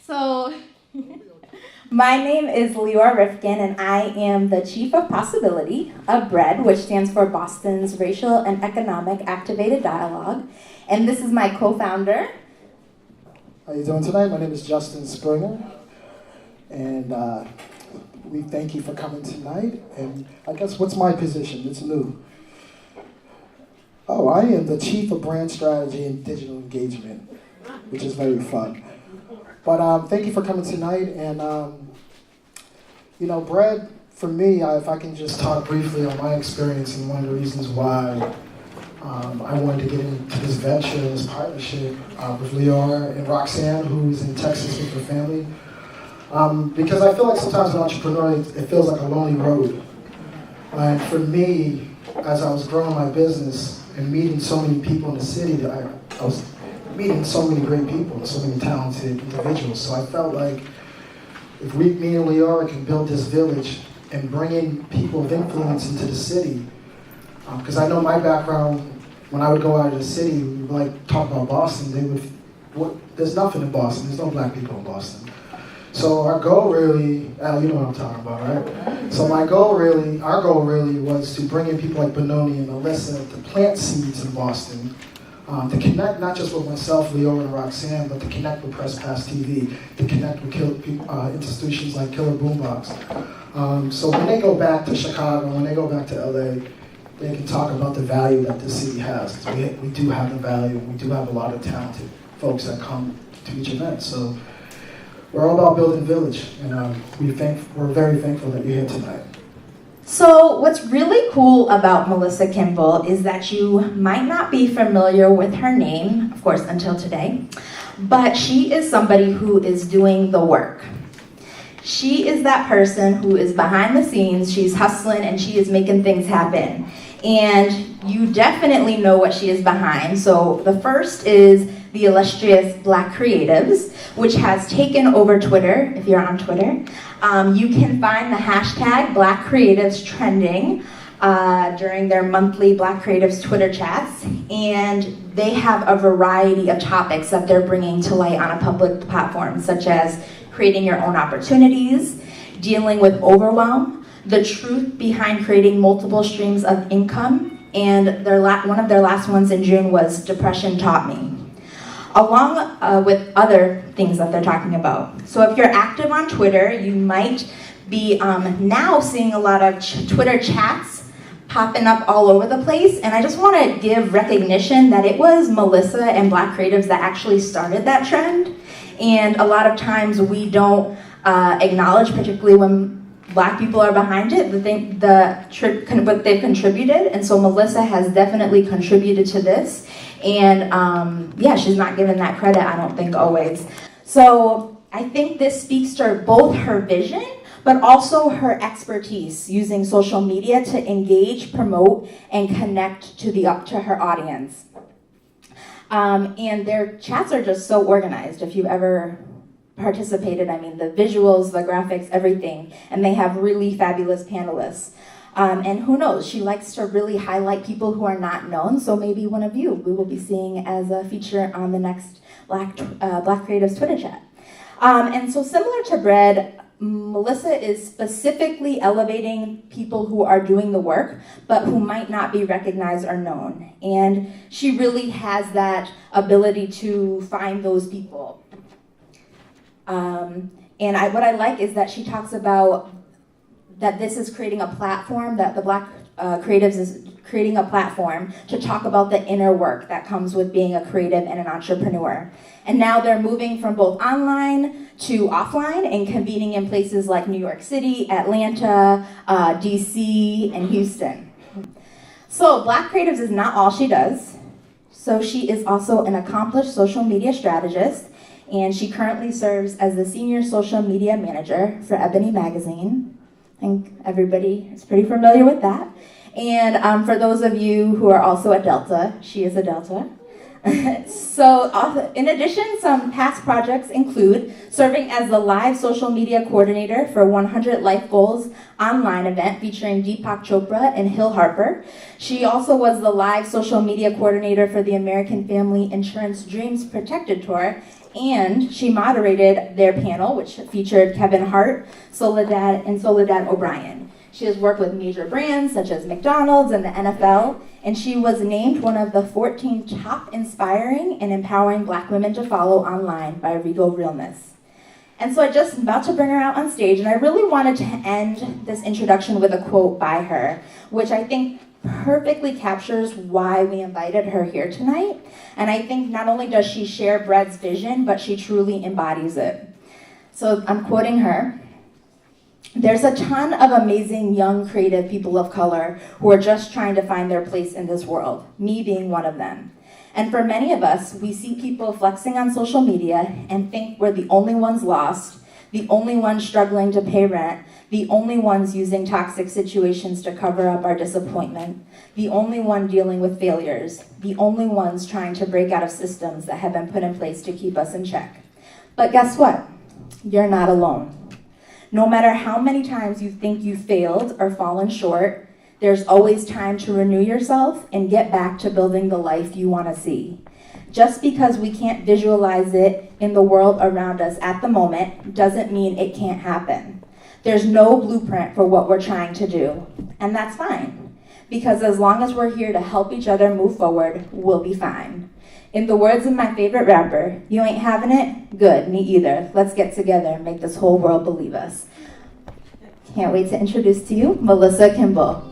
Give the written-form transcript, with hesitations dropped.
So, my name is Leora Rifkin, and I am the Chief of Possibility of BREAD, which stands for Boston's Racial and Economic Activated Dialogue. And this is my co-founder. How you doing tonight? My name is Justin Springer, and we thank you for coming tonight. And I guess what's my position? It's new. Oh, I am the Chief of Brand Strategy and Digital Engagement, which is very fun. But thank you for coming tonight. And bread for me, if I can just talk briefly on my experience and one of the reasons why I wanted to get into this venture, this partnership with Leora and Roxanne, who's in Texas with her family. Because I feel like sometimes as an entrepreneur, it feels like a lonely road. And for me, as I was growing my business and meeting so many people in the city, that I was meeting so many great people and so many talented individuals. So I felt like if me and Leora can build this village and bring in people of influence into the city, because I know my background, when I would go out of the city, we would talk about Boston, there's nothing in Boston, there's no black people in Boston. So our goal really, Al, you know what I'm talking about, right? So our goal really was to bring in people like Benoni and Melissa to plant seeds in Boston, to connect not just with myself, Leora and Roxanne, but to connect with Press Pass TV, to connect with institutions like Killer Boombox. So when they go back to Chicago, when they go back to LA, they can talk about the value that this city has. We do have the value, we do have a lot of talented folks that come to each event. So we're all about building village, and we're very thankful that you're here tonight. So what's really cool about Melissa Kimble is that you might not be familiar with her name, of course, until today, but she is somebody who is doing the work. She is that person who is behind the scenes, she's hustling, and she is making things happen. And you definitely know what she is behind. So the first is the illustrious blkcreatives, which has taken over Twitter, if you're on Twitter. You can find the hashtag blkcreatives trending during their monthly blkcreatives Twitter chats. And they have a variety of topics that they're bringing to light on a public platform, such as creating your own opportunities, dealing with overwhelm, the truth behind creating multiple streams of income, and one of their last ones in June was Depression Taught Me, along with other things that they're talking about. So if you're active on Twitter, you might be now seeing a lot of Twitter chats popping up all over the place, and I just want to give recognition that it was Melissa and blkcreatives that actually started that trend, and a lot of times we don't acknowledge, particularly when Black people are behind it, what they've contributed, and so Melissa has definitely contributed to this, and she's not given that credit, I don't think, always. So I think this speaks to both her vision, but also her expertise using social media to engage, promote, and connect to her audience. And their chats are just so organized. If you've ever participated, the visuals, the graphics, everything, and they have really fabulous panelists. And who knows, she likes to really highlight people who are not known, so maybe one of you we will be seeing as a feature on the next blkcreatives Twitter chat. And so similar to Bread, Melissa is specifically elevating people who are doing the work, but who might not be recognized or known. And she really has that ability to find those people. What I like is that she talks about that this is creating a platform, that the blkcreatives is creating a platform to talk about the inner work that comes with being a creative and an entrepreneur. And now they're moving from both online to offline and convening in places like New York City, Atlanta, DC, and Houston. So blkcreatives is not all she does. So she is also an accomplished social media strategist, and she currently serves as the Senior Social Media Manager for Ebony Magazine. I think everybody is pretty familiar with that. And for those of you who are also a Delta, she is a Delta. So in addition, some past projects include serving as the live social media coordinator for 100 Life Goals online event featuring Deepak Chopra and Hill Harper. She also was the live social media coordinator for the American Family Insurance Dreams Protected Tour And she moderated their panel, which featured Kevin Hart, Soledad O'Brien. She has worked with major brands such as McDonald's and the NFL, and she was named one of the 14 top inspiring and empowering Black women to follow online by Regal Realness. And so I just about to bring her out on stage, and I really wanted to end this introduction with a quote by her, which I think perfectly captures why we invited her here tonight. And I think not only does she share Bread's vision, but she truly embodies it. So I'm quoting her. "There's a ton of amazing young creative people of color who are just trying to find their place in this world, me being one of them. And for many of us, we see people flexing on social media and think we're the only ones lost, the only ones struggling to pay rent, the only ones using toxic situations to cover up our disappointment, the only one dealing with failures, the only ones trying to break out of systems that have been put in place to keep us in check. But guess what? You're not alone. No matter how many times you think you failed or fallen short, there's always time to renew yourself and get back to building the life you want to see. Just because we can't visualize it in the world around us at the moment doesn't mean it can't happen. There's no blueprint for what we're trying to do, and that's fine. Because as long as we're here to help each other move forward, we'll be fine. In the words of my favorite rapper, you ain't having it? Good, me either. Let's get together and make this whole world believe us." Can't wait to introduce to you Melissa Kimble.